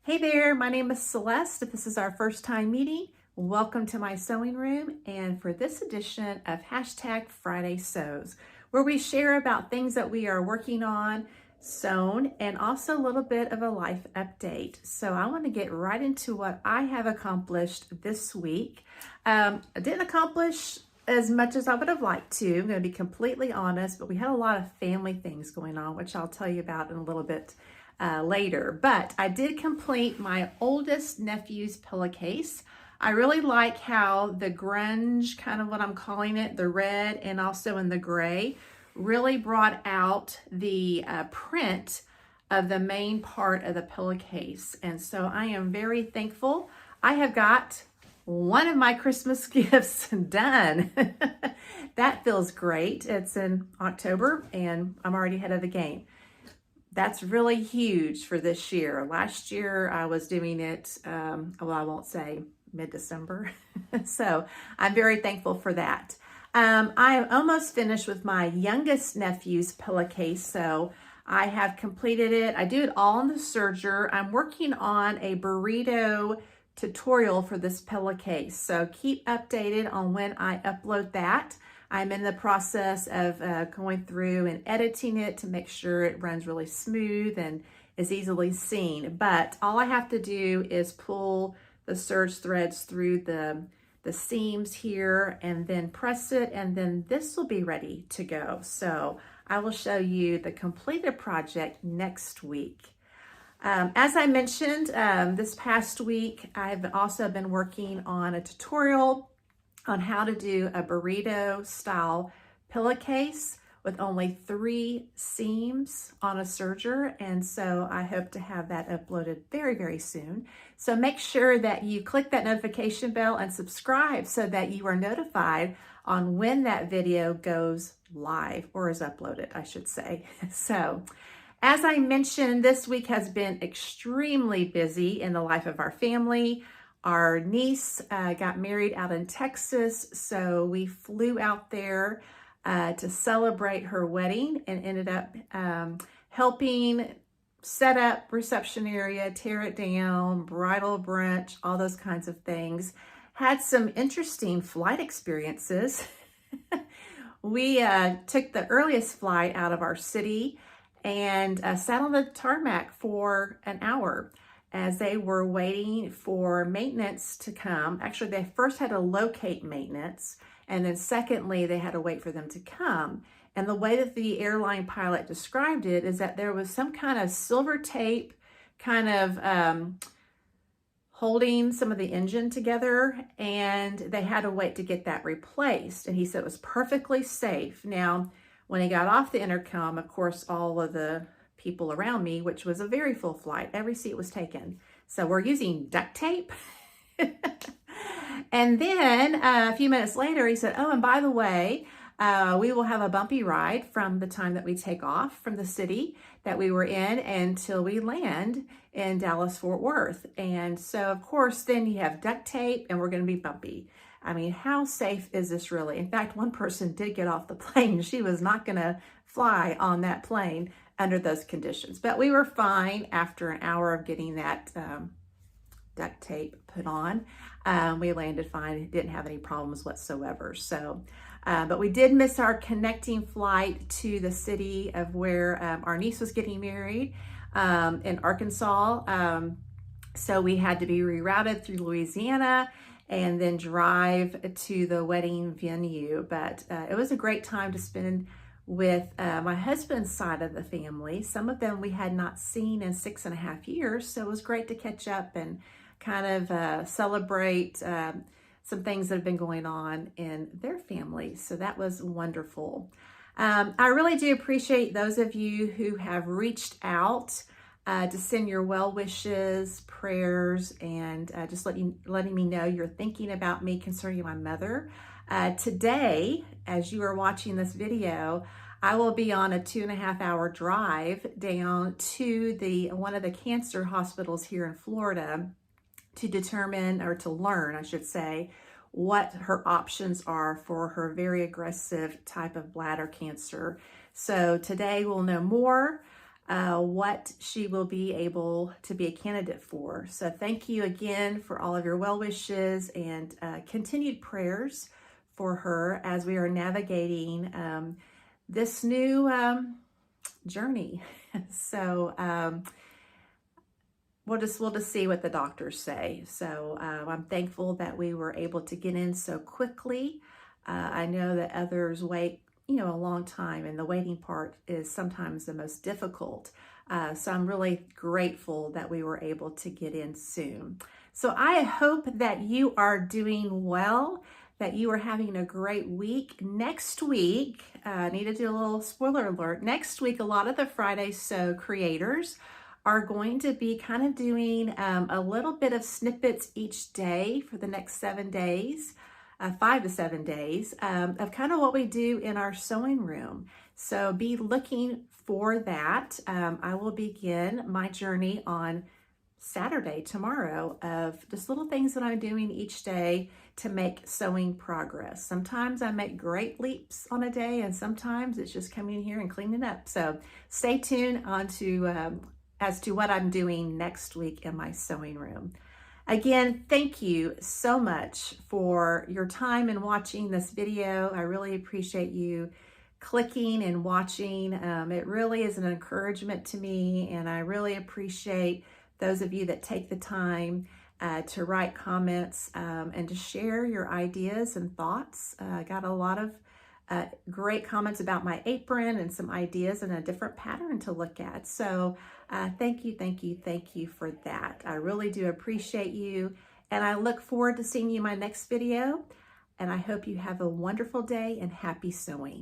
Hey there, my name is Celeste. If this is our first time meeting, welcome to my sewing room and for this edition of Hashtag Friday Sews, where we share about things that we are working on, sewn, and also a little bit of a life update. So I want to get right into what I have accomplished this week. I didn't accomplish as much as I would have liked to. I'm going to be completely honest, but we had a lot of family things going on, which I'll tell you about in a little bit later. But I did complete my oldest nephew's pillowcase. I really like how the grunge, kind of what I'm calling it, the red and also in the gray, really brought out the print of the main part of the pillowcase. And so I am very thankful. I have got one of my Christmas gifts done. That feels great. It's in October and I'm already ahead of the game. That's really huge for this year. Last year I was doing it, well, I won't say mid-December. So I'm very thankful for that. I am almost finished with my youngest nephew's pillowcase. So I have completed it. I do it all in the serger. I'm working on a burrito tutorial for this pillowcase. So keep updated on when I upload that. I'm in the process of going through and editing it to make sure it runs really smooth and is easily seen. But all I have to do is pull the serge threads through the seams here and then press it, and then this will be ready to go. So I will show you the completed project next week. As I mentioned, this past week, I've also been working on a tutorial on how to do a burrito style pillowcase with only 3 seams on a serger. And so I hope to have that uploaded very, very soon. So make sure that you click that notification bell and subscribe so that you are notified on when that video goes live, or is uploaded, I should say. So as I mentioned, this week has been extremely busy in the life of our family. Our niece got married out in Texas, so we flew out there to celebrate her wedding and ended up helping set up reception area, tear it down, bridal brunch, all those kinds of things. Had some interesting flight experiences. We took the earliest flight out of our city and sat on the tarmac for an hour as they were waiting for maintenance to come. Actually, they first had to locate maintenance, and then secondly, they had to wait for them to come. And the way that the airline pilot described it is that there was some kind of silver tape kind of holding some of the engine together, and they had to wait to get that replaced. And he said it was perfectly safe. Now, when he got off the intercom, of course, all of the people around me, which was a very full flight, every seat was taken. So we're using duct tape. And then a few minutes later, he said, oh, and by the way, we will have a bumpy ride from the time that we take off from the city that we were in until we land in Dallas-Fort Worth. And so, of course, then you have duct tape and we're going to be bumpy. I mean, how safe is this really? In fact, one person did get off the plane. She was not going to fly on that plane under those conditions. But we were fine after an hour of getting that duct tape put on. We landed fine, didn't have any problems whatsoever. So, but we did miss our connecting flight to the city of where our niece was getting married in Arkansas. So we had to be rerouted through Louisiana and then drive to the wedding venue. But it was a great time to spend with my husband's side of the family. Some of them we had not seen in 6.5 years, so it was great to catch up and kind of celebrate some things that have been going on in their family. So that was wonderful. I really do appreciate those of you who have reached out to send your well wishes, prayers, and just letting me know you're thinking about me concerning my mother. Today, as you are watching this video, I will be on a 2.5-hour drive down to one of the cancer hospitals here in Florida to determine, or to learn, I should say, what her options are for her very aggressive type of bladder cancer. So today we'll know more. what she will be able to be a candidate for. So thank you again for all of your well wishes and continued prayers for her as we are navigating this new journey. So we'll just see what the doctors say. So I'm thankful that we were able to get in so quickly. I know that others wait, a long time, and the waiting part is sometimes the most difficult. So I'm really grateful that we were able to get in soon. So I hope that you are doing well, that you are having a great week. Next week, I need to do a little spoiler alert. Next week, a lot of the Friday Sew creators are going to be kind of doing a little bit of snippets each day for the next 7 days. 5 to 7 days of kind of what we do in our sewing room. So be looking for that. I will begin my journey on Saturday, tomorrow, of just little things that I'm doing each day to make sewing progress. Sometimes I make great leaps on a day, and sometimes it's just coming in here and cleaning up. So stay tuned as to what I'm doing next week in my sewing room. Again, thank you so much for your time in watching this video. I really appreciate you clicking and watching. It really is an encouragement to me, and I really appreciate those of you that take the time to write comments and to share your ideas and thoughts. I got a lot of great comments about my apron and some ideas and a different pattern to look at. So thank you for that. I really do appreciate you, and I look forward to seeing you in my next video, and I hope you have a wonderful day and happy sewing.